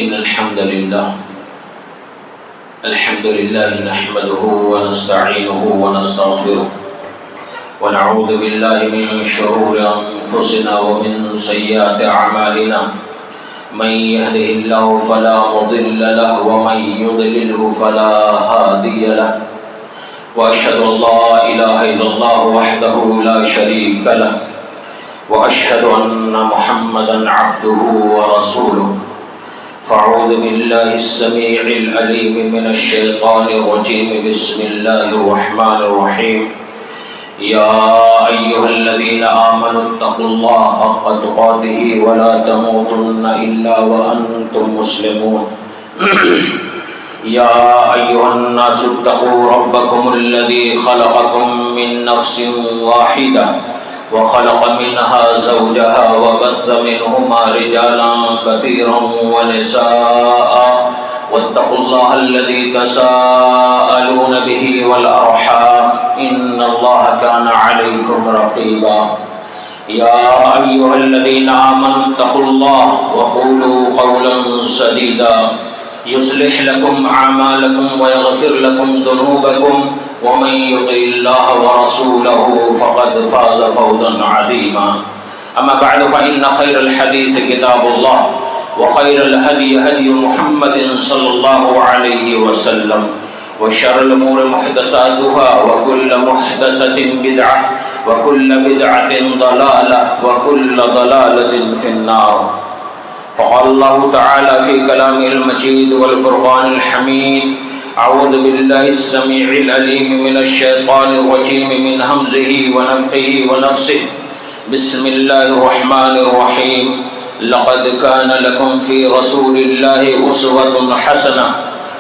إن الحمد لله نحمده ونستعينه ونستغفره ونعوذ بالله من شرور أنفسنا ومن سيئات أعمالنا من يهده الله فلا مضل له ومن يضلله فلا هادي له وأشهد أن لا إله إلا الله وحده لا شريك له وأشهد أن محمدا عبده ورسوله فأعوذ بالله السميع العليم من الشيطان الرجيم بسم الله الرحمن الرحيم يا أيها الذين آمنوا اتقوا الله حق تقاته ولا تموتن إلا وأنتم مسلمون يا أيها الناس اتقوا ربكم الذي خلقكم من نفس واحدة وخلق منها زوجها وبث منهما رجالا كثيرا ونساء واتقوا الله الذي تساءلون به والأرحام إن الله كان عليكم رقيبا يا أيها الذين آمنوا اتقوا الله وقولوا قولا سديدا يصلح لكم أعمالكم ويغفر لكم ذنوبكم ومن يطع الله ورسوله فقد فاز فوزا عظيما أما بعد فإن خير الحديث كتاب الله وخير الهدي هدي محمد صلى الله عليه وسلم وشر الأمور محدثاتها وكل محدثة بدعة وكل بدعة ضلالة وكل ضلالة في النار فقال الله تعالى في كلامه المجيد والفرقان الحميد أعوذ بالله السميع العليم من الشيطان الرجيم من همزه ونفخه ونفسه بسم الله الرحمن الرحيم لقد كان لكم في رسول الله أسوة حسنة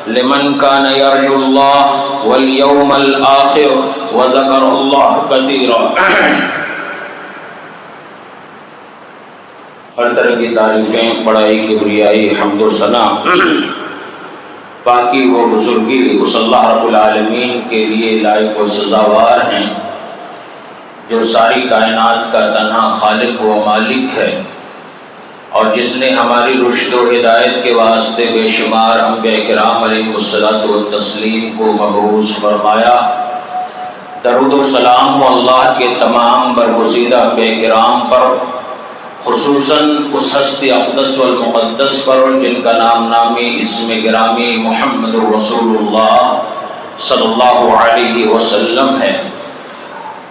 لمن كان يرجو الله واليوم الآخر وذكر الله كثيرا ہر طرح کی تعریفیں، بڑائی، کبریائی، حمد و ثنا، پاکی و بزرگی اس اللہ رب العالمین کے لیے لائق و سزاوار ہیں جو ساری کائنات کا تنہا خالق و مالک ہے، اور جس نے ہماری رشد و ہدایت کے واسطے بے شمار انبیاء کرام علیہ الصلوۃ والتسلیم کو مبعوث فرمایا۔ درود و سلام ہو اللہ کے تمام برگزیدہ انبیاء کرام پر، خصوصاً اس ہستی اقدس والمقدس پر جن کا نام نامی اسم گرامی محمد رسول اللہ صلی اللہ علیہ وسلم ہے،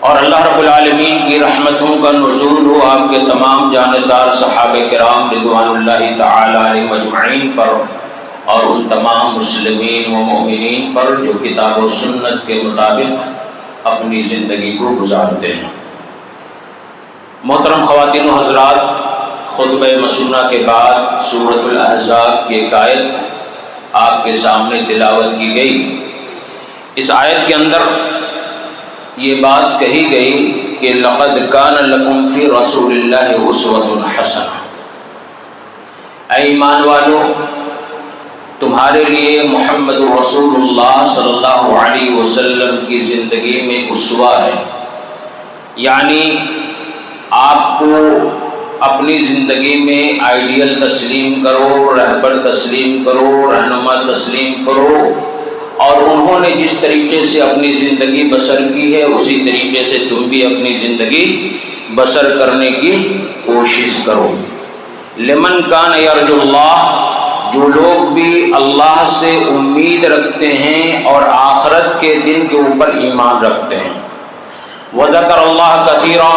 اور اللہ رب العالمین کی رحمتوں کا نزول ہو آپ کے تمام جانثار صحابہ کرام رضوان اللہ تعالی علیہم اجمعین پر، اور ان تمام مسلمین و مومنین پر جو کتاب و سنت کے مطابق اپنی زندگی کو گزارتے ہیں۔ محترم خواتین و حضرات، خطبہ مسنونہ کے بعد سورۃ الاحزاب کی ایک آیت آپ کے سامنے تلاوت کی گئی۔ اس آیت کے اندر یہ بات کہی گئی کہ لقد کان لکم فی رسول اللہ اسوۃ حسنہ، اے ایمان والو، تمہارے لیے محمد رسول اللہ صلی اللہ علیہ وسلم کی زندگی میں اسوہ ہے، یعنی آپ کو اپنی زندگی میں آئیڈیل تسلیم کرو، رہبر تسلیم کرو، رہنما تسلیم کرو، اور انہوں نے جس طریقے سے اپنی زندگی بسر کی ہے اسی طریقے سے تم بھی اپنی زندگی بسر کرنے کی کوشش کرو۔ لمن کان یرجو اللہ، جو لوگ بھی اللہ سے امید رکھتے ہیں اور آخرت کے دن کے اوپر ایمان رکھتے ہیں، وذکر اللہ کثیرا،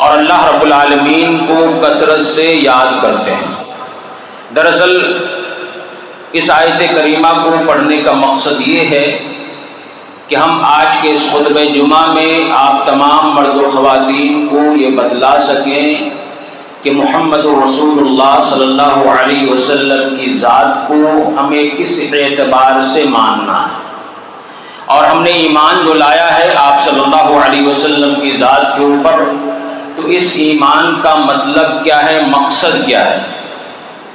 اور اللہ رب العالمین کو کثرت سے یاد کرتے ہیں۔ دراصل اس آیت کریمہ کو پڑھنے کا مقصد یہ ہے کہ ہم آج کے اس خطبہ جمعہ میں آپ تمام مرد و خواتین کو یہ بتلا سکیں کہ محمد رسول اللہ صلی اللہ علیہ وسلم کی ذات کو ہمیں کس اعتبار سے ماننا ہے، اور ہم نے ایمان جو لایا ہے آپ صلی اللہ علیہ وسلم کی ذات کے اوپر، تو اس ایمان کا مطلب کیا ہے، مقصد کیا ہے؟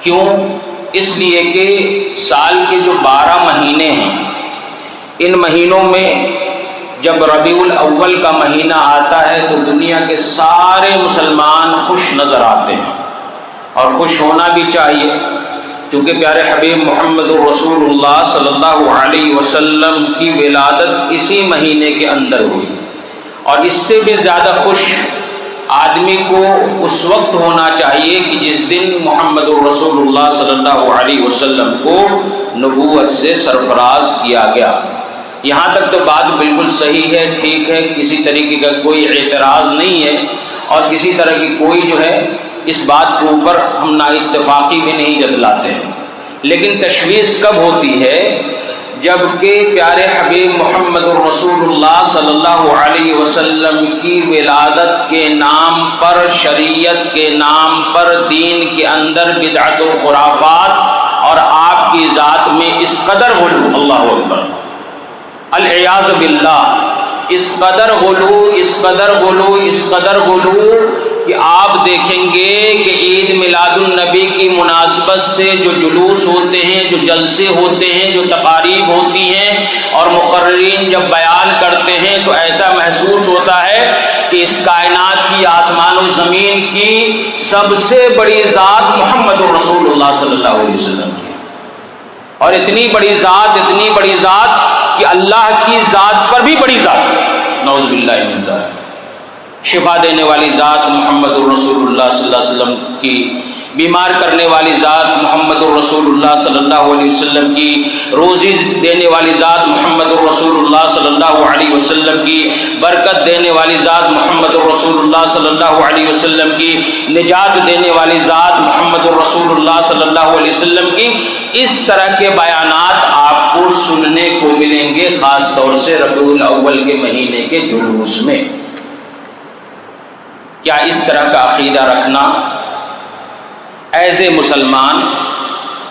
کیوں؟ اس لیے کہ سال کے جو 12 مہینے ہیں، ان مہینوں میں جب ربیع الاول کا مہینہ آتا ہے تو دنیا کے سارے مسلمان خوش نظر آتے ہیں، اور خوش ہونا بھی چاہیے، چونکہ پیارے حبیب محمد رسول اللہ صلی اللہ علیہ وسلم کی ولادت اسی مہینے کے اندر ہوئی، اور اس سے بھی زیادہ خوش آدمی کو اس وقت ہونا چاہیے کہ جس دن محمد رسول اللہ صلی اللہ علیہ وسلم کو نبوت سے سرفراز کیا گیا۔ یہاں تک تو بات بالکل صحیح ہے، ٹھیک ہے، کسی طریقے کا کوئی اعتراض نہیں ہے، اور کسی طرح کی کوئی جو ہے اس بات کے اوپر ہم نا اتفاقی بھی نہیں جتلاتے ہیں۔ لیکن تشویش کب ہوتی ہے؟ جبکہ پیارے حبیب محمد رسول اللہ صلی اللہ علیہ وسلم کی ولادت کے نام پر، شریعت کے نام پر دین کے اندر بدعت و خرافات اور آپ کی ذات میں اس قدر غلو، اللہ اکبر، العیاذ باللہ، اس قدر غلو، اس قدر غلو، اس قدر غلو کہ آپ دیکھیں گے کہ عید میلاد النبی کی مناسبت سے جو جلوس ہوتے ہیں، جو جلسے ہوتے ہیں، جو تقاریب ہوتی ہیں، اور مقررین جب بیان کرتے ہیں تو ایسا محسوس ہوتا ہے کہ اس کائنات کی، آسمان و زمین کی سب سے بڑی ذات محمد رسول اللہ صلی اللہ علیہ وسلم کی، اور اتنی بڑی ذات، اتنی بڑی ذات کہ اللہ کی ذات پر بھی بڑی ذات، نعوذ باللہ من ذلک، شفا دینے والی ذات محمد الرسول اللہ صلی اللہ علیہ وسلم کی، بیمار کرنے والی ذات محمد الرسول اللہ صلی اللہ علیہ وسلم کی، روزی دینے والی ذات محمد الرسول اللہ صلی اللہ علیہ وسلم کی، برکت دینے والی ذات محمد الرسول اللہ صلی اللہ علیہ وسلم کی، نجات دینے والی ذات محمد الرسول اللہ صلی اللہ علیہ وسلم کی۔ اس طرح کے بیانات آپ کو سننے کو ملیں گے، خاص طور سے ربیع الاول کے مہینے کے جلوس میں۔ کیا اس طرح کا عقیدہ رکھنا ایز اے مسلمان،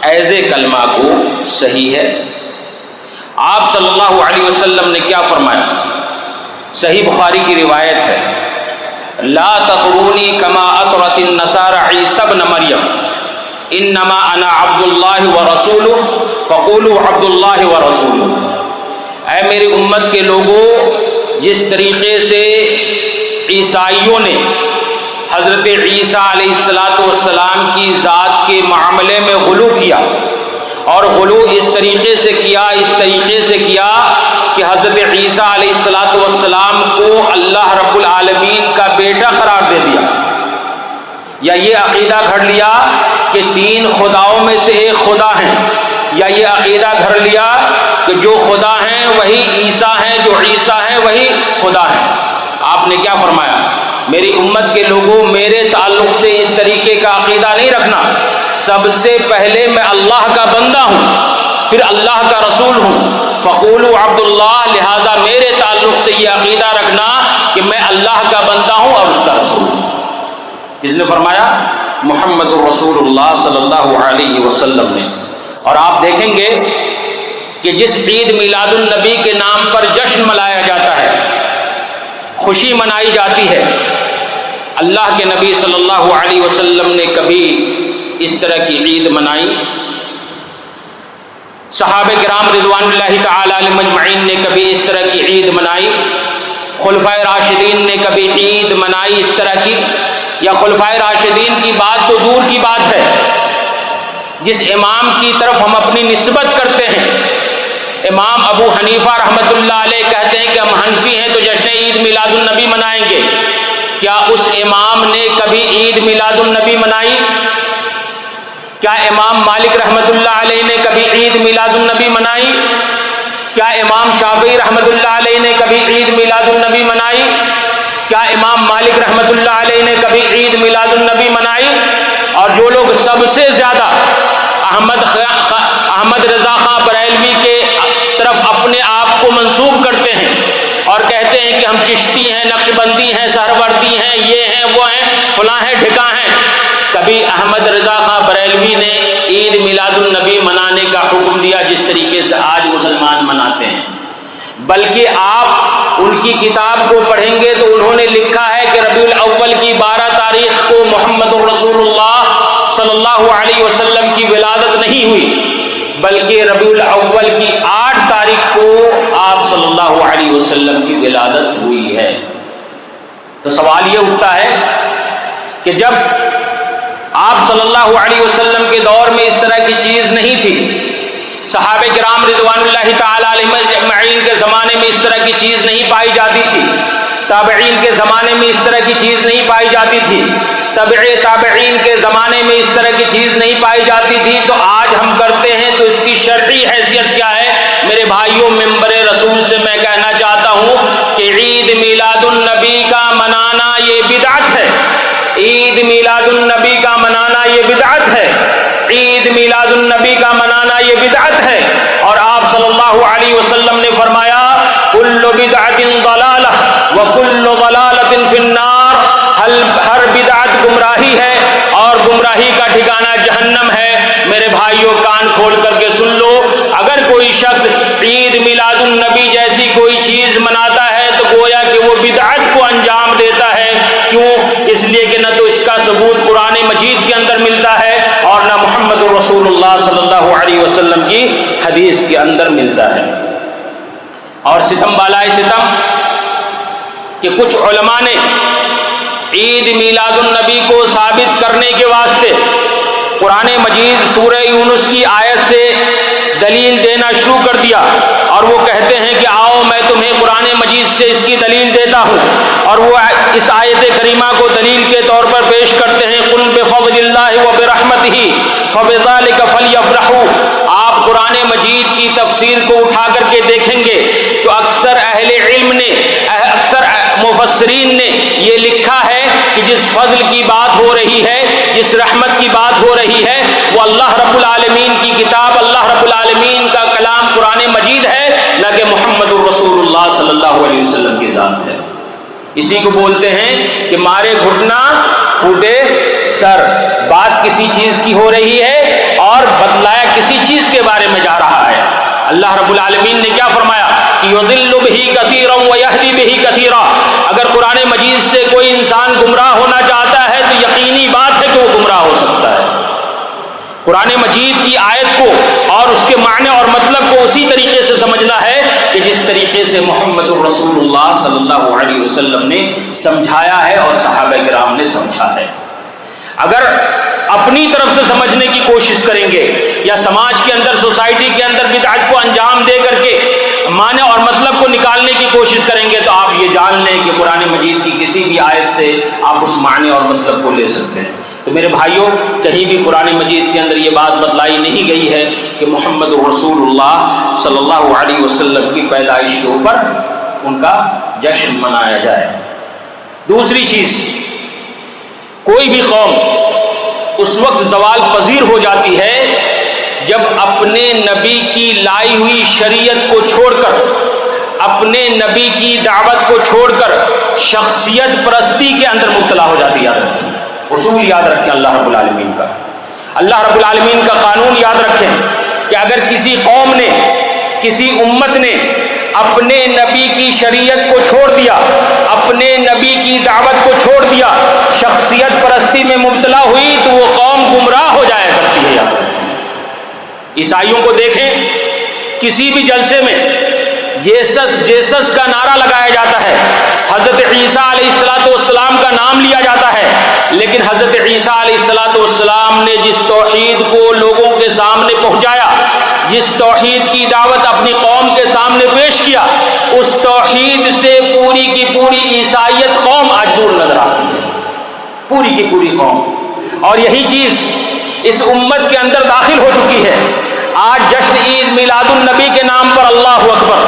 ایز اے کلمہ کو صحیح ہے؟ آپ صلی اللہ علیہ وسلم نے کیا فرمایا؟ صحیح بخاری کی روایت ہے، لا تطرونی کما اطرت النصارى عیسی ابن مریم انما انا عبد اللہ ورسولہ فقولوا عبد اللہ ورسولہ۔ اے میری امت کے لوگوں، جس طریقے سے عیسائیوں نے حضرت عیسیٰ علیہ السلام کی ذات کے معاملے میں غلو کیا، اور غلو اس طریقے سے کیا کہ حضرت عیسیٰ علیہ السلام کو اللہ رب العالمین کا بیٹا قرار دے دیا، یا یہ عقیدہ گھڑ لیا کہ تین خداؤں میں سے ایک خدا ہیں، یا یہ عقیدہ گھڑ لیا کہ جو خدا ہیں وہی عیسیٰ ہیں، جو عیسیٰ ہیں وہی خدا ہیں۔ آپ نے کیا فرمایا؟ میری امت کے لوگوں، میرے تعلق سے اس طریقے کا عقیدہ نہیں رکھنا۔ سب سے پہلے میں اللہ کا بندہ ہوں، پھر اللہ کا رسول ہوں، فقولوا عبد اللہ، لہذا میرے تعلق سے یہ عقیدہ رکھنا کہ میں اللہ کا بندہ ہوں اور اس کا رسول ہوں۔ اس نے فرمایا محمد رسول اللہ صلی اللہ علیہ وسلم نے۔ اور آپ دیکھیں گے کہ جس عید میلاد النبی کے نام پر جشن منایا جاتا ہے، خوشی منائی جاتی ہے، اللہ کے نبی صلی اللہ علیہ وسلم نے کبھی اس طرح کی عید منائی؟ صحابہ کرام رضوان اللہ تعالی علیہم اجمعین نے کبھی اس طرح کی عید منائی؟ خلفائے راشدین نے کبھی عید منائی اس طرح کی؟ یا خلفائے راشدین کی بات تو دور کی بات ہے، جس امام کی طرف ہم اپنی نسبت کرتے ہیں، امام ابو حنیفہ رحمۃ اللہ علیہ کہتے ہیں کہ ہم حنفی ہیں تو جشن عید میلاد النبی منائیں گے، کیا اس امام نے کبھی عید میلاد النبی منائی؟ کیا امام مالک رحمۃ اللہ علیہ نے کبھی عید میلاد النبی منائی؟ کیا امام شافعی رحمۃ اللہ علیہ نے کبھی عید میلاد النبی منائی؟ کیا امام مالک رحمۃ اللہ علیہ نے کبھی عید میلاد النبی منائی؟ اور جو لوگ سب سے زیادہ احمد رضا خان بریلوی کے طرف اپنے آپ کو منسوب کرتے ہیں اور کہتے ہیں کہ ہم چشتی ہیں، نقشبندی ہیں، سہروردی ہیں، یہ ہیں، وہ ہیں، فلاں ہیں، ڈھکا ہیں، کبھی احمد رضا خان بریلوی نے عید میلاد النبی منانے کا حکم دیا جس طریقے سے آج مسلمان مناتے ہیں؟ بلکہ آپ ان کی کتاب کو پڑھیں گے تو انہوں نے لکھا ہے کہ ربیع الاول کی 12 تاریخ کو محمد الرسول اللہ صلی اللہ علیہ وسلم کی ولادت نہیں ہوئی، بلکہ ربیع الاول کی 8 تاریخ کو آپ صلی اللہ علیہ وسلم کی ولادت ہوئی ہے۔ تو سوال یہ اٹھتا ہے کہ جب آپ صلی اللہ علیہ وسلم کے دور میں اس طرح کی چیز نہیں تھی. صحابہ کرام رضوان اللہ تعالی علیہم اجمعین کے زمانے میں اس طرح کی چیز نہیں پائی جاتی تھی. تابعین کے زمانے میں اس طرح کی چیز نہیں پائی جاتی تھی. تابعین کے زمانے میں اس طرح کی چیز نہیں پائی جاتی تھی. تو آج ہم کرتے ہیں تو اس کی شرعی حیثیت کیا ہے؟ میرے بھائیوں، منبر رسول سے میں کہنا چاہتا ہوں کہ عید میلاد النبی کا منانا یہ بدعت ہے. عید میلاد النبی کا منانا یہ بدعت ہے. عید میلاد النبی کا منانا یہ بدعت ہے. اور آپ صلی اللہ علیہ وسلم نے فرمایا کل بدعت ضلالہ وکل ضلالۃ فی النار. ہر بدعت گمراہی ہے اور گمراہی کا ٹھکانہ جہنم ہے. میرے بھائیوں، کان کھول کر کے سن لو، اگر کوئی شخص عید میلاد النبی جیسی کوئی چیز مناتا ہے تو گویا کہ وہ بدعت کو انجام دیتا ہے. کیوں؟ اس لیے کہ نہ تو اس کا ثبوت قرآن مجید کے اندر ملتا ہے اور نہ محمد رسول اللہ صلی اللہ علیہ وسلم کی حدیث کے اندر ملتا ہے. اور ستم بالائے ستم کہ کچھ علماء نے عید میلاد النبی کو ثابت کرنے کے واسطے قرآن مجید سورہ یونس کی آیت سے دلیل دینا شروع کر دیا. اور وہ کہتے ہیں کہ آؤ میں تمہیں قرآن مجید سے اس کی دلیل دیتا ہوں. اور وہ اس آیت کریمہ کو دلیل کے طور پر پیش کرتے ہیں قل بفضل اللہ وبرحمتہ فبذلک فلیفرحوا. آپ قرآن مجید کی تفسیر کو اٹھا کر کے دیکھیں گے تو اکثر اہل علم نے، اکثر مفسرین نے یہ لکھا ہے کہ جس فضل کی بات ہو رہی ہے، جس رحمت کی بات ہو رہی ہے، وہ اللہ رب العالمین کی کتاب، اللہ رب العالمین کا کلام قرآن مجید ہے، نہ کہ محمد الرسول اللہ صلی اللہ علیہ وسلم کی ذات ہے. اسی کو بولتے ہیں کہ مارے گھٹنا پھوٹے سر. بات کسی چیز کی ہو رہی ہے اور بتلایا کسی چیز کے بارے میں جا رہا ہے. اللہ رب العالمین نے کیا فرمایا کہ یضل بہ کثیرا ویہدی بہ کثیرا. اگر قرآن مجید سے کوئی انسان گمراہ ہونا چاہتا ہے تو یقینی بات ہے کہ وہ گمراہ ہو سکتا ہے. قرآن مجید کی آیت کو اور اس کے معنی اور مطلب کو اسی طریقے سے سمجھنا ہے کہ جس طریقے سے محمد رسول اللہ صلی اللہ علیہ وسلم نے سمجھایا ہے اور صحابہ کرام نے سمجھا ہے. اگر اپنی طرف سے سمجھنے کی کوشش کریں گے یا سماج کے اندر، سوسائٹی کے اندر بدعت کو انجام دے کر کے معنی اور مطلب کو نکالنے کی کوشش کریں گے تو آپ یہ جان لیں کہ قرآن مجید کی کسی بھی آیت سے آپ اس معنی اور مطلب کو لے سکتے ہیں. تو میرے بھائیوں، کہیں بھی قرآن مجید کے اندر یہ بات بتلائی نہیں گئی ہے کہ محمد رسول اللہ صلی اللہ علیہ وسلم کی پیدائش کے اوپر ان کا جشن منایا جائے. دوسری چیز، کوئی بھی قوم اس وقت زوال پذیر ہو جاتی ہے جب اپنے نبی کی لائی ہوئی شریعت کو چھوڑ کر، اپنے نبی کی دعوت کو چھوڑ کر شخصیت پرستی کے اندر مبتلا ہو جاتی. یاد رکھیں، اصول یاد رکھیں اللہ رب العالمین کا، اللہ رب العالمین کا قانون یاد رکھیں کہ اگر کسی قوم نے، کسی امت نے اپنے نبی کی شریعت کو چھوڑ دیا، اپنے نبی کی دعوت کو چھوڑ دیا، شخصیت پرستی میں مبتلا ہوئی تو وہ قوم گمراہ ہو جایا کرتی ہے. یاد رکھیں. عیسائیوں کو دیکھیں، کسی بھی جلسے میں جیسس کا نعرہ لگایا جاتا ہے، حضرت عیسیٰ علیہ السلام کا نام لیا جاتا ہے، لیکن حضرت عیسیٰ علیہ السلام نے جس توحید کو لوگوں کے سامنے پہنچایا، جس توحید کی دعوت اپنی قوم کے سامنے پیش کیا، اس توحید سے پوری کی پوری عیسائیت قوم آج دور نظر آتی ہے، پوری کی پوری قوم. اور یہی چیز اس امت کے اندر داخل ہو چکی ہے. آج جشن عید میلاد النبی کے نام پر اللہ اکبر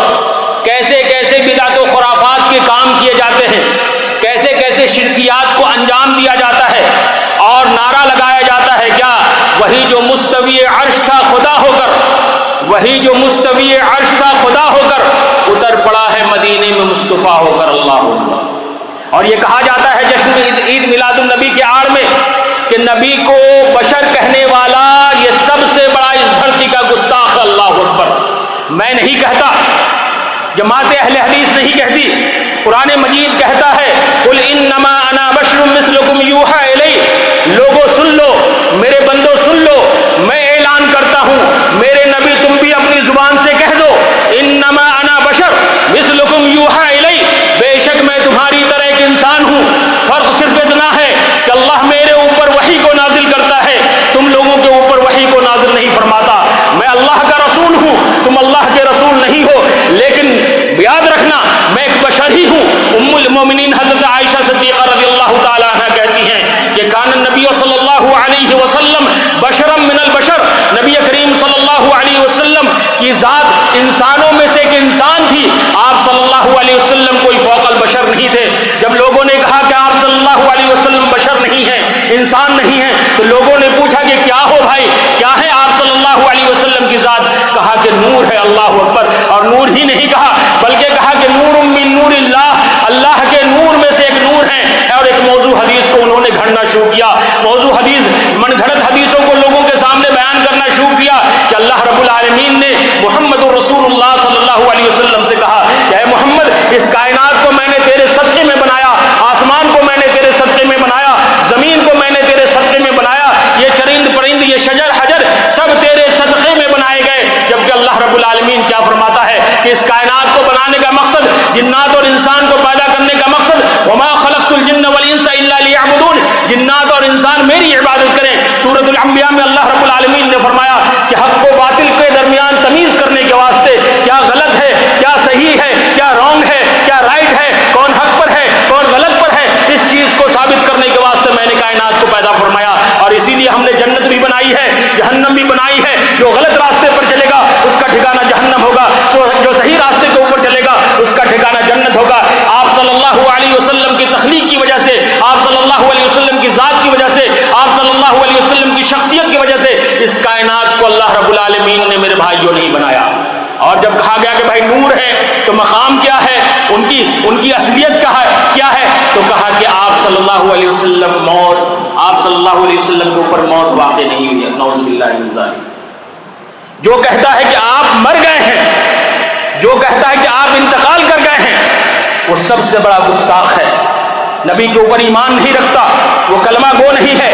کیسے کیسے بدعت و خرافات کے کام کیے جاتے ہیں، کیسے کیسے شرکیات کو انجام دیا جاتا ہے، اور نعرہ لگایا جاتا ہے کیا؟ وہی جو مستوی عرش تھا خدا ہو کر، وہی جو مستوی عرش تھا خدا ہو کر اتر پڑا ہے مدینے میں مصطفیٰ ہو کر. اللہ اکبر. اور یہ کہا جاتا ہے جشن عید میلاد النبی کے آڑ میں کہ نبی کو بشر کہنے والا یہ سب سے بڑا اس دھرتی کا گستاخ. اللہ اکبر. میں نہیں کہتا، جماعت اہل حدیث نہیں کہتی، قرآن مجید کہتا ہے قل انما انا بشر مثلکم یوحی الی. لوگوں سن لو، میرے بندوں سن لو، میں اعلان کرتا ہوں، میرے نبی تم بھی اپنی زبان سے کہہ دو انما انا بشر مثلکم یوحی الی. بے شک میں تمہاری طرح ایک انسان ہوں، فرق صرف اتنا ہے کہ اللہ میرے اوپر وحی کو نازل کرتا المومنین حضرت عائشہ صدیقہ رضی اللہ تعالی عنہ کہتی ہیں کہ کان النبی صلی اللہ علیہ وسلم بشرا من البشر، نبی کریم صلی اللہ علیہ وسلم کی ذات انسانوں میں سے ایک انسان تھی، آپ صلی اللہ علیہ وسلم کوئی فوق البشر نہیں تھے۔ جب لوگوں نے کہا کہ آپ صلی اللہ علیہ وسلم بشر نہیں ہیں، انسان نہیں ہیں، تو لوگوں نے پوچھا کہ کیا ہو بھائی، کیا ہے آپ صلی اللہ علیہ وسلم کی ذات؟ کہا کہ نور ہے، اللہ اکبر۔ اور نور ہی نہیں کہا بلکہ کہا کہ نور من نور اللہ، اللہ کے نور میں سے ایک نور ہے۔ اور ایک موضوع حدیث کو انہوں نے گھڑنا شروع کیا، موضوع حدیث من گھڑت حدیثوں کو لوگوں کے سامنے بیان کرنا شروع کیا کہ اللہ رب العالمین نے محمد رسول اللہ صلی اللہ علیہ وسلم سے کہا کہ اے محمد، اس کائنات کو میں نے تیرے صدقے میں بنایا، آسمان کو میں نے تیرے صدقے میں بنایا، زمین کو میں نے تیرے صدقے میں بنایا، یہ چرند پرند، یہ شجر حجر سب تیرے صدقے میں بنائے گئے۔ جبکہ اللہ رب العالمین کیا فرماتا ہے کہ اس کائنات کو بنانے کا مقصد، جنات اور انسان کو پیدا کرنے کا مقصد، وما خلقت الجن والانس الا لیعبدون، جنات اور انسان میری عبادت کریں۔ سورۃ الانبیاء میں اللہ رب العالمین نے فرمایا کہ حق و باطل کے درمیان تمیز کرنے کے واسطے کیا غلط ہے، کیا صحیح ہے، کیا رانگ ہے، کیا رائٹ ہے، کون حق پر ہے، کون غلط پر ہے، اس چیز کو ثابت کرنے کے واسطے میں نے کائنات کو پیدا فرمایا۔ اور اسی لیے ہم نے جنت بھی بنائی ہے، جہنم بھی بنائی ہے۔ جو غلط راستے پر چلے گا اس کا ٹھکانہ جہنم ہوگا، جو صحیح راستے کے اوپر چلے گا اس کا ٹھکانہ جنت ہوگا۔ آپ صلی اللہ علیہ وسلم کی تخلیق کی وجہ سے، آپ صلی اللہ علیہ وسلم کی ذات کی وجہ سے، آپ صلی اللہ علیہ وسلم کی شخصیت کی وجہ سے اس کائنات کو اللہ رب العالمین نے میرے بھائیوں نہیں بنایا۔ اور جب کہا گیا کہ بھائی نور ہے تو مقام کیا ہے، ان کی اصلیت کیا ہے، تو کہا کہ آپ صلی اللہ علیہ وسلم آپ صلی اللہ علیہ وسلم کے اوپر موت واقع نہیں ہوئی ہے، نعوذ باللہ من ذالک۔ جو کہتا ہے کہ آپ مر گئے ہیں، جو کہتا ہے کہ آپ انتقال کر گئے ہیں، وہ سب سے بڑا گستاخ ہے، نبی کے اوپر ایمان نہیں رکھتا، وہ کلمہ گو نہیں ہے،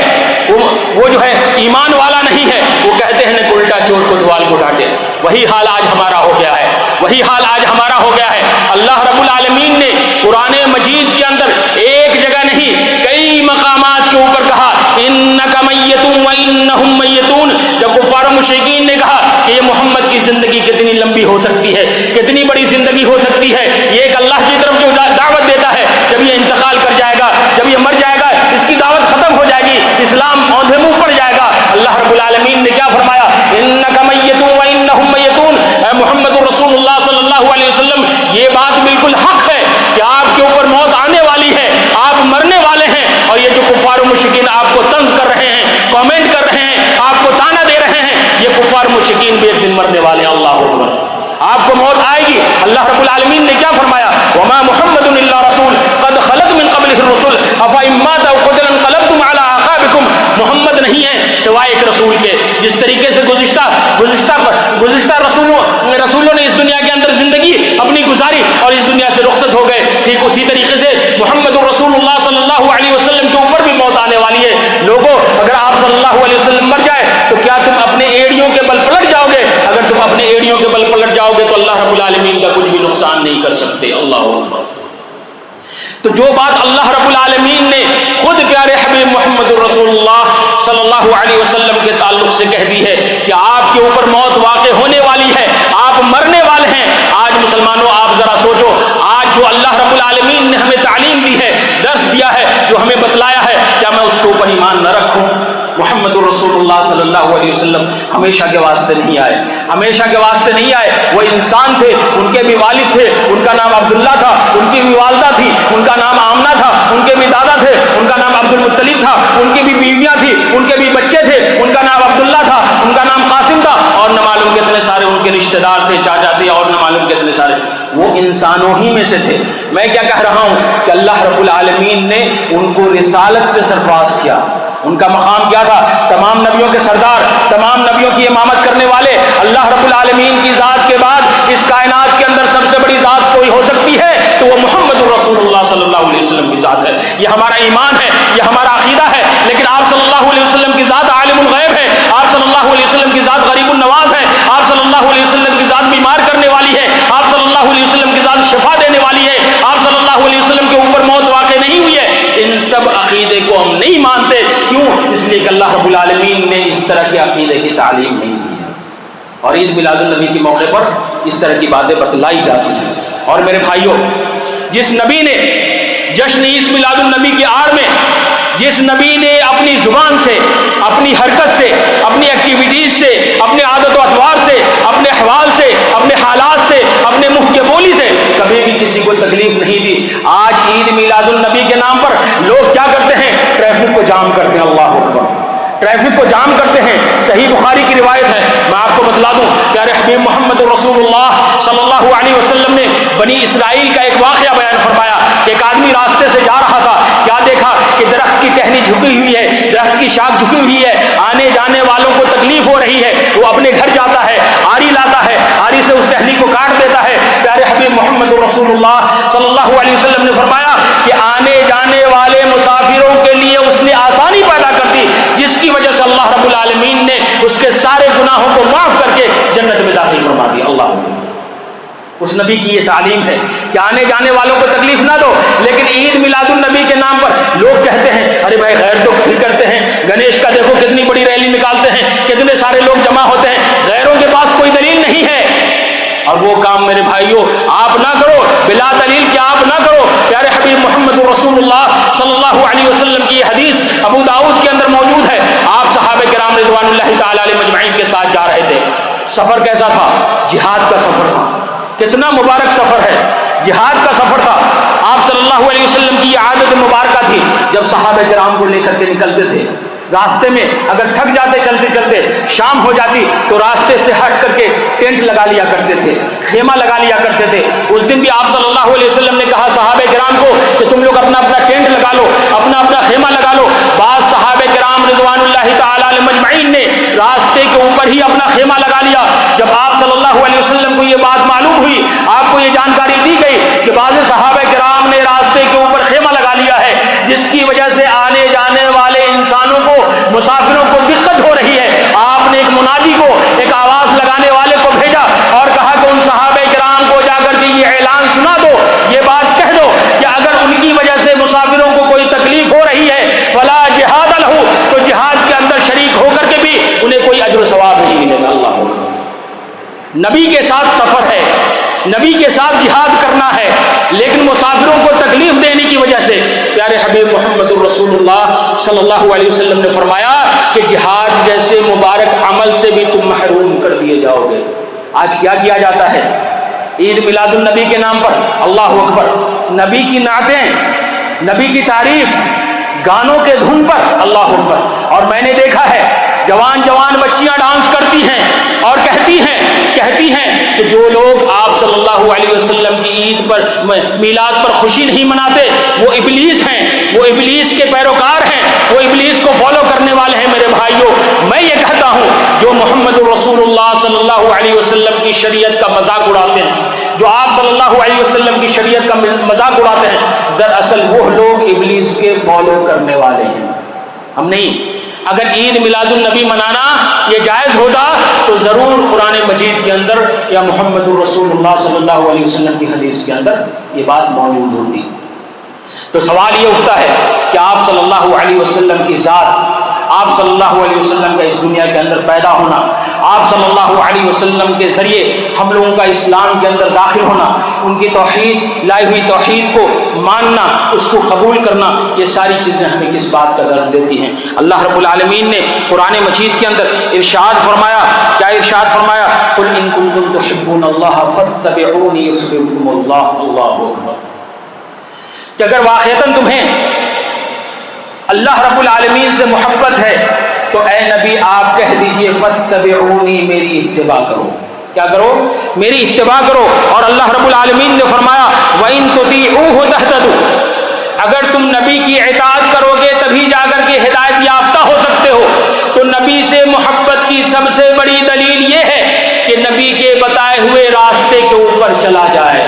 وہ جو ہے ایمان والا نہیں ہے۔ وہ کہتے ہیں نہ الٹا چور کو دوال کو ڈانٹے۔ وہی حال آج ہمارا ہو گیا ہے، وہی حال آج ہمارا ہو گیا ہے۔ اللہ رب العالمین نے قرآن مجید کے اندر ایک جگہ نہیں کئی مقامات کے اوپر کہا انک میت وانہم میتون۔ جب کفار و مشرکین نے کہا کہ یہ محمد کی زندگی کتنی لمبی ہو سکتی ہے، کتنی بڑی زندگی ہو سکتی ہے، یہ ایک اللہ کی طرف جو دعوت دیتا ہے، جب یہ انتقال کر جائے گا، جب یہ مر جائے گا، اس کی دعوت ختم ہو جائے گی، اسلام اوندھے منہ پڑ جائے گا۔ اللہ رب العالمین نے کیا فرمایا؟ انک میت وانہم میتون۔ اے محمد رسول اللہ صلی اللہ علیہ وسلم، یہ بات بالکل حق ہے کہ آپ کے اوپر موت آنے والی ہے، آپ مرنے والے ہیں۔ اور یہ جو کفار و مشرکین آپ کو طنز کر رہے ہیں، کامنٹ کر رہے ہیں، آپ کو تانا دے رہے ہیں، یہ کفار و مشرکین بھی ایک دن مرنے والے ہیں۔ اللہ اکبر، آپ کو موت آئے گی۔ اللہ رب العالمین نے کیا فرمایا؟ وما محمد الا رسول قد خلت من قبلہ الرسل افإن مات أو قتل انقلبتم على أعقابكم۔ محمد نہیں ہے سوائے ایک رسول کے، جس طریقے سے گزشتہ رسولوں نے اس دنیا کے اندر زندگی اپنی گزاری اور اس دنیا سے رخصت ہو گئے، ٹھیک اسی طریقے سے محمد رسول اللہ صلی اللہ علیہ وسلم کے اوپر بھی موت آنے والی ہے۔ لوگوں، اگر آپ صلی اللہ علیہ وسلم مر جائے تو کیا تم اپنے ایڑیوں کے بل پلٹ جاؤ گے؟ اگر تم اپنے ایڑیوں کے بل پلٹ جاؤ گے تو اللہ رب العالمین کا کچھ بھی نقصان نہیں کر سکتے۔ اللہ اکبر۔ تو جو بات اللہ رب العالمین نے خود پیارے حبیب محمد رسول اللہ صلی اللہ علیہ وسلم کے تعلق سے کہہ دی ہے کہ آپ کے اوپر موت واقع ہونے والی ہے، آپ مرنے والے ہیں۔ آج مسلمانوں، آپ ذرا سوچو، آج جو اللہ رب العالمین نے ہمیں تعلیم دی ہے، درس دیا ہے، جو ہمیں بتلایا ہے، کیا میں اس کے اوپر ایمان نہ رکھوں؟ محمد رسول اللہ صلی اللہ علیہ وسلم ہمیشہ کے واسطے نہیں آئے، ہمیشہ کے واسطے نہیں آئے۔ وہ انسان تھے، ان کے بھی والد تھے، ان کا نام عبداللہ تھا، ان کی بھی والدہ تھی، ان کا نام آمنہ تھا، ان کے بھی دادا تھے، ان کا نام عبد المطلب تھا، ان کی بھی بیویاں تھیں، ان کے بھی بچے تھے، ان کا نام عبداللہ تھا، ان کا نام قاسم تھا، اور نہ معلوم کتنے سارے ان کے رشتہ دار تھے، چاچا تھے، اور نہ معلوم کتنے سارے۔ وہ انسانوں ہی میں سے تھے۔ میں کیا کہہ رہا ہوں کہ اللہ رب العالمین نے ان کو رسالت سے سرفراز کیا۔ ان کا مقام کیا تھا؟ تمام نبیوں کے سردار، تمام نبیوں کی امامت کرنے والے۔ اللہ رب العالمین کی ذات کے بعد اس کائنات کے اندر سب سے بڑی ذات کوئی ہو سکتی ہے تو وہ محمد رسول اللہ صلی اللہ علیہ وسلم کی ذات ہے۔ یہ ہمارا ایمان ہے، یہ ہمارا عقیدہ ہے۔ لیکن آپ صلی اللہ علیہ وسلم کی ذات عالم الغیب ہے، آپ صلی اللہ علیہ وسلم کی ذات غریب النواز ہے، آپ صلی اللہ علیہ وسلم کی ذات بیمار کرنے والی ہے، آپ صلی اللہ علیہ وسلم کی ذات شفا دینے والی ہے، آپ صلی اللہ علیہ وسلم کے اوپر موت واقع نہیں ہوئی ہے۔ ان سب عقیدے کو ہم نہیں مانتے، کیوں؟ اس لیے کہ اللہ رب العالمین نے اس طرح کے عقیدے کی تعلیم نہیں دی ہے، اور عید میلاد النبی کے موقع پر اس طرح کی باتیں بتلائی جاتی ہیں۔ اور میرے بھائیوں، جس نبی نے جشن عید میلاد النبی کی آڑ میں جس نبی نے اپنی زبان سے، اپنی حرکت سے، اپنی ایکٹیویٹیز سے، اپنے عادت و اطوار سے، اپنے احوال سے، اپنے حالات سے، اپنے منہ کے بولی سے کبھی بھی کسی کو تکلیف نہیں دی، آج عید میلاد النبی کے نام پر لوگ کیا کرتے ہیں؟ ٹریفک کو جام کرتے ہیں۔ اللہ اکبر، ٹریفک کو جام کرتے ہیں۔ صحیح بخاری کی روایت ہے، میں آپ کو بتلا دوں، پیارے حبیب محمد رسول اللہ صلی اللہ علیہ وسلم نے بنی اسرائیل کا ایک واقعہ بیان فرمایا۔ ایک آدمی راستے سے جا رہا تھا، کیا دیکھا کہ درخت کی ٹہنی جھکی ہوئی ہے، درخت کی شاخ جھکی ہوئی ہے، آنے جانے والوں کو تکلیف ہو رہی ہے، وہ اپنے گھر جاتا ہے، آری لاتا ہے، آری سے اس ٹہنی کو کاٹ دیتا ہے۔ پیارے حبیب محمد رسول اللہ صلی اللہ علیہ وسلم نے فرمایا کہ آنے جانے والے مسافروں کے لیے اس نے آسانی پیدا کر دی، جس کی وجہ سے اللہ رب العالمین نے اس کے سارے گناہوں کو معاف کر کے جنت میں داخل فرما دیا۔ اللہ اکبر، اس نبی کی یہ تعلیم ہے کہ آنے جانے والوں کو تکلیف نہ دو۔ لیکن عید میلاد النبی کے نام پر لوگ کہتے ہیں ارے بھائی غیر تو کبھی کرتے ہیں، گنیش کا دیکھو کتنی بڑی ریلی نکالتے ہیں، کتنے سارے لوگ جمع ہوتے ہیں، غیروں کے پاس کوئی دلیل نہیں ہے، اور وہ کام میرے بھائیوں آپ نہ کرو، بلا دلیل کہ آپ نہ کرو۔ پیارے حبیب محمد رسول اللہ صلی اللہ علیہ وسلم کی یہ حدیث ابو داؤد کے اندر موجود ہے۔ آپ صحابہ کرام رضوان اللہ تعالی علیہ مجمعین کے ساتھ جا رہے تھے۔ سفر کیسا تھا؟ جہاد کا سفر تھا۔ کتنا مبارک سفر ہے، جہاد کا سفر تھا۔ آپ صلی اللہ علیہ وسلم کی یہ عادت مبارکہ تھی، جب صحابہ کرام کو لے کر کے نکلتے تھے، راستے میں اگر تھک جاتے چلتے چلتے، شام ہو جاتی تو راستے سے ہٹ کر کے ٹینٹ لگا لیا کرتے تھے، خیمہ لگا لیا کرتے تھے۔ اس دن بھی آپ صلی اللہ علیہ وسلم نے کہا صحابہ کرام کو کہ تم لوگ اپنا اپنا ٹینٹ لگا لو، اپنا اپنا خیمہ لگا لو۔ بعض صحابہ کرام رضوان اللہ تعالی علیہ مجمعین نے راستے کے اوپر ہی اپنا خیمہ لگا لیا۔ جب آپ صلی اللہ علیہ وسلم کو یہ بات معلوم ہوئی، آپ کو یہ جانکاری دی گئی کہ بعض صحابہ کرام نے راستے کے اوپر خیمہ لگا لیا ہے، جس کی وجہ سے آنے جانے والے انسانوں کو، مسافروں کو دقت ہو رہی ہے، آپ نے ایک منادی کو، ایک آواز لگانے والے کو بھیجا اور کہا کہ ان صحابہ کرام کو جا کر کے یہ اعلان سنا دو، یہ بات کہہ دو کہ اگر ان کی وجہ سے مسافروں کو کوئی تکلیف ہو رہی ہے فلا جہاد لہ، تو جہاد کے اندر شریک ہو کر کے بھی انہیں کوئی اجر و ثواب نہیں ملے گا۔ اللہ اکبر، نبی کے ساتھ سفر ہے، نبی کے ساتھ جہاد کرنا ہے، لیکن مسافروں کو تکلیف دینے کی وجہ سے پیارے حبیب محمد رسول اللہ صلی اللہ علیہ وسلم نے فرمایا کہ جہاد جیسے مبارک عمل سے بھی تم محروم کر دیے جاؤ گے۔ آج کیا کیا جاتا ہے؟ عید میلاد النبی کے نام پر اللہ اکبر، نبی کی نعتیں، نبی کی تعریف گانوں کے دھن پر اللہ اکبر، اور میں نے دیکھا ہے جوان جوان بچیاں ڈانس کرتی ہیں اور کہتی ہیں کہ جو لوگ آپ صلی اللہ علیہ وسلم کی عید پر، میلاد پر خوشی نہیں مناتے وہ ابلیس ہیں، وہ ابلیس کے پیروکار ہیں، وہ ابلیس کو فالو کرنے والے ہیں۔ میرے بھائیوں، میں یہ کہتا ہوں جو محمد رسول اللہ صلی اللہ علیہ وسلم کی شریعت کا مذاق اڑاتے ہیں، جو آپ صلی اللہ علیہ وسلم کی شریعت کا مذاق اڑاتے ہیں، دراصل وہ لوگ ابلیس کے فالو کرنے والے ہیں، ہم نہیں۔ اگر عید میلاد النبی منانا یہ جائز ہوتا تو ضرور قرآن مجید کے اندر یا محمد رسول اللہ صلی اللہ علیہ وسلم کی حدیث کے اندر یہ بات موجود ہوتی۔ تو سوال یہ اٹھتا ہے کہ آپ صلی اللہ علیہ وسلم کی ذات، آپ صلی اللہ علیہ وسلم کا اس دنیا کے اندر پیدا ہونا، آپ صلی اللہ علیہ وسلم کے ذریعے ہم لوگوں کا اسلام کے اندر داخل ہونا، ان کی توحید، لائی ہوئی توحید کو ماننا، اس کو قبول کرنا، یہ ساری چیزیں ہمیں کس بات کا درس دیتی ہیں؟ اللہ رب العالمین نے قرآن مجید کے اندر ارشاد فرمایا، کیا ارشاد فرمایا؟ قل ان کنتم تحبون اللہ فاتبعونی یحببکم اللہ۔ اللہ اکبر، کہ اگر واقعتاً تمہیں اللہ رب العالمین سے محبت ہے تو اے نبی آپ کہہ دیجئے فاتبعونی، میری اتباع کرو۔ کیا کرو؟ میری اتباع کرو۔ اور اللہ رب العالمین نے فرمایا وَإِن تُطِيعُوهُ تَهْتَدُوا، اگر تم نبی کی اطاعت کرو گے تبھی جا کر کے ہدایت یافتہ ہو سکتے ہو۔ تو نبی سے محبت کی سب سے بڑی دلیل یہ ہے کہ نبی کے بتائے ہوئے راستے کے اوپر چلا جائے۔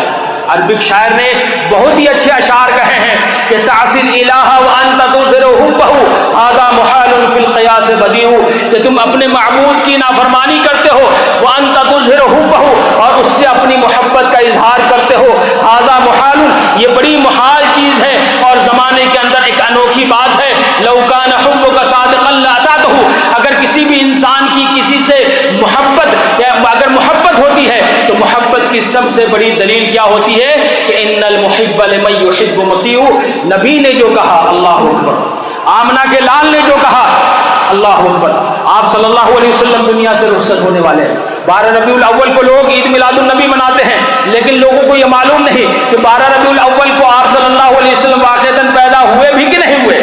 عربک شاعر نے بہت ہی اچھے اشعار کہے ہیں کہ تعصی الہ وانت تظہر حبہ ھذا محال فی القیاس بدیع، کہ تم اپنے معبود کی نافرمانی کرتے ہو، وانت تظہر حبہ، اور اس سے اپنی محبت کا اظہار کرتے ہو، ھذا محال، یہ بڑی محال چیز ہے اور زمانے کے اندر ایک انوکھی بات ہے۔ لو کان حبک صادقا لاطعتہ، اگر کسی بھی انسان کی کسی سے محبت یا اگر محبت ہوتی ہے تو محبت کی کی سب سے بڑی دلیل کیا ہوتی ہے کہ ان المحب لمن یحب مطیع، نبی نے جو کہا اللہ اکبر، آمنہ کے لال نے جو کہا اللہ اکبر۔ آپ صلی اللہ علیہ وسلم دنیا سے رخصت ہونے والے ہیں۔ 12 ربیع الاول کو لوگ عید میلاد النبی مناتے ہیں، لیکن لوگوں کو یہ معلوم نہیں کہ 12 ربیع الاول کو آپ صلی اللہ علیہ وسلم واقعتاً پیدا ہوئے بھی کہ نہیں ہوئے۔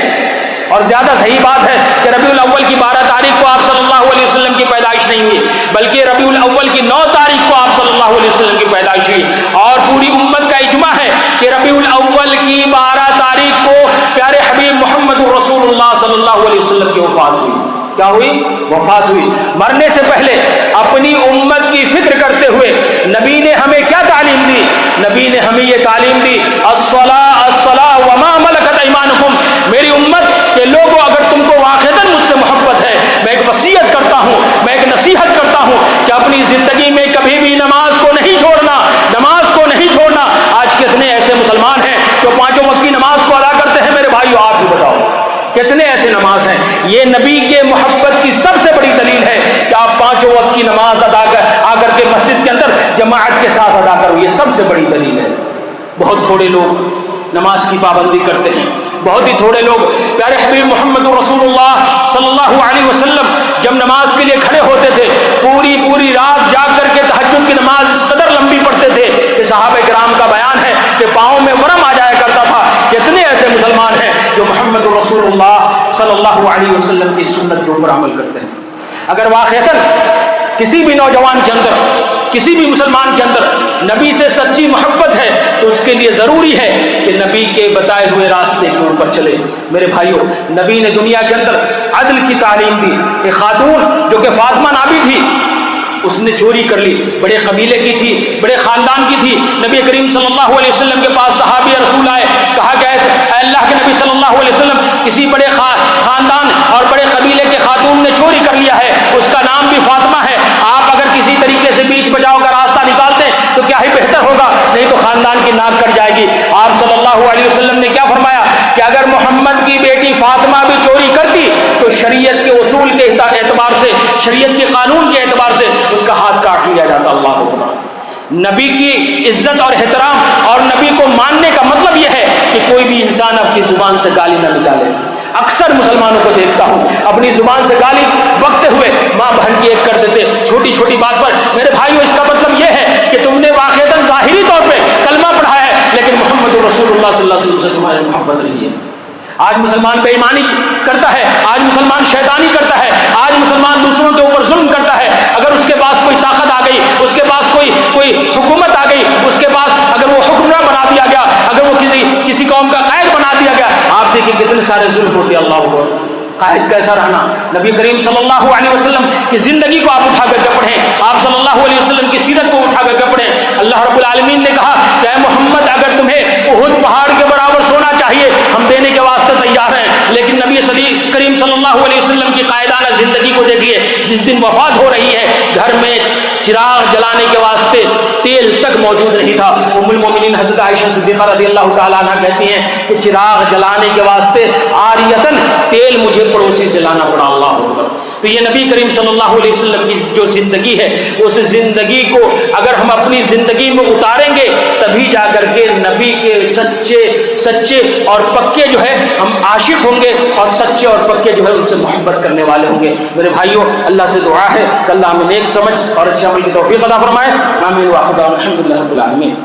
اور زیادہ صحیح بات ہے کہ ربیع الاول کی 12 تاریخ کو آپ صلی اللہ علیہ وسلم کی پیدائش نہیں ہوئی، بلکہ ربیع الاول کی 9 تاریخ کو آپ صلی اللہ علیہ وسلم کی پیدائش ہوئی۔ اور پوری امت کا اجماع ہے کہ ربیع الاول کی 12 تاریخ کو پیارے حبیب محمد رسول اللہ صلی اللہ علیہ وسلم کی وفات ہوئی۔ کیا ہوئی؟ وفات ہوئی۔ مرنے سے پہلے اپنی امت کی فکر کرتے ہوئے نبی نے ہمیں کیا تعلیم دی؟ نبی نے ہمیں یہ تعلیم دی الصلاۃ الصلاۃ وما ملکت ایمانکم، میری امت کے لوگوں اگر تم کو واقعتاً مجھ سے محبت ہے، میں ایک وصیت کرتا ہوں، میں ایک نصیحت کرتا ہوں کہ اپنی زندگی میں کبھی بھی نماز کو نہیں چھوڑنا، نماز کو نہیں چھوڑنا۔ آج کتنے ایسے مسلمان ہیں جو 5 وقت کی نماز کو ادا کرتے ہیں؟ میرے بھائیو آپ بھی بتاؤ کتنے ایسے نماز ہیں؟ یہ نبی کے محبت کی سب سے بڑی دلیل ہے کہ آپ 5 وقت کی نماز ادا کر کے مسجد کے اندر جماعت کے ساتھ ادا کرو، یہ سب سے بڑی دلیل ہے۔ بہت تھوڑے لوگ نماز کی پابندی کرتے ہیں، بہت ہی تھوڑے لوگ۔ پیارے حبیب محمد رسول اللہ صلی اللہ علیہ وسلم جب نماز کے لیے کھڑے ہوتے تھے، پوری رات جاگ کر کے تہجد کی نماز اس قدر لمبی پڑھتے تھے کہ صحابہ کرام کا بیان ہے کہ پاؤں میں ورم آ جایا کرتا تھا۔ کتنے ایسے مسلمان ہیں جو محمد رسول اللہ صلی اللہ علیہ وسلم کی سنت کے اوپر عمل کرتے ہیں؟ اگر واقعتاً کسی بھی نوجوان کے اندر، کسی بھی مسلمان کے اندر نبی سے سچی محبت ہے تو اس کے لیے ضروری ہے کہ نبی کے بتائے ہوئے راستے کے اوپر چلے۔ میرے بھائیوں، نبی نے دنیا کے اندر عدل کی تعلیم دی۔ ایک خاتون جو کہ فاطمہ نامی تھی، اس نے چوری کر لی، بڑے قبیلے کی تھی، بڑے خاندان کی تھی۔ نبی کریم صلی اللہ علیہ وسلم کے پاس صحابی رسول آئے، کہا کہ اے اللہ کے نبی صلی اللہ علیہ وسلم، کسی بڑے خاندان اور بڑے قبیلے کے خاتون نے چوری کر لیا ہے، اس کا نام بھی فاطمہ ہے، آپ اگر کسی طریقے سے بیچ بچاؤ کا راستہ نکالتے تو کیا ہی بہتر ہوگا، نہیں تو خاندان کی ناک کٹ جائے گی۔ آپ صلی اللہ علیہ وسلم نے کیا فرمایا کہ اگر محمد کی بیٹی فاطمہ بھی چوری کرتی تو شریعت کے اصول کے اعتبار سے، شریعت کے قانون کے اعتبار سے اس کا ہاتھ کاٹ لیا جاتا۔ اللہ اکبر۔ نبی کی عزت اور احترام اور نبی کو ماننے کا مطلب یہ ہے کہ کوئی بھی انسان اپنی زبان سے گالی نہ نکالے۔ اکثر مسلمانوں کو دیکھتا ہوں اپنی زبان سے گالی بکتے ہوئے ماں بہن کی ایک کر دیتے چھوٹی چھوٹی بات پر۔ میرے بھائیو، اس کا مطلب یہ ہے کہ تم نے واقعتاً ظاہری طور پہ کلمہ پڑھا ہے، لیکن محمد رسول اللہ صلی اللہ علیہ وسلم سے تمہاری محبت نہیں ہے۔ آج مسلمان بے ایمانی کرتا ہے، آج مسلمان شیطانی کرتا ہے، آج مسلمان دوسروں کے اوپر ظلم کرتا ہے۔ اگر اس کے پاس کوئی طاقت آ گئی، اس کے پاس کوئی حکومت آ گئی، اس کے پاس اگر وہ حکمراں بنا دیا گیا، اگر وہ کسی قوم کا قائد بنا دیا گیا، آپ دیکھیں کتنے سارے ظلم ہوتے ہیں۔ اللہ اکبر۔ قائد کیسا رہنا؟ نبی کریم صلی اللہ علیہ وسلم کی زندگی کو آپ اٹھا کر کے پڑھیں، آپ صلی اللہ علیہ وسلم کی سیرت کو اٹھا کر کے پڑھیں۔ اللہ رب العالمین نے کہا کہ اے محمد، اگر تمہیں احد پہاڑ کے برابر سونا چاہیے ہم دینے کے واسطے تیار ہیں، لیکن نبی کریم صلی اللہ علیہ وسلم کی قائدانہ زندگی کو دیکھیے۔ جس دن وفات ہو رہی ہے، گھر میں چراغ جلانے کے واسطے تیل تک موجود نہیں تھا۔ ام المومنین حضرت عائشہ صدیقہ رضی اللہ تعالیٰ عنہ کہتی ہیں کہ چراغ جلانے کے واسطے عاریتاً تیل مجھے پڑوسی سے لانا پڑا۔ اللہ اکبر۔ تو یہ نبی کریم صلی اللہ علیہ وسلم کی جو زندگی ہے، اس زندگی کو اگر ہم اپنی زندگی میں اتاریں گے تبھی جا کر کے نبی کے سچے اور پکے جو ہے ہم عاشق ہوں گے، اور سچے اور پکے جو ہے ان سے محبت کرنے والے ہوں گے۔ میرے بھائیوں، اللہ سے دعا ہے کہ اللہ ہمیں نیک سمجھ اور اچھے عمل کی توفیق عطا فرمائے۔ آمین۔ واخر دعوانا الحمدللہ رب العالمین۔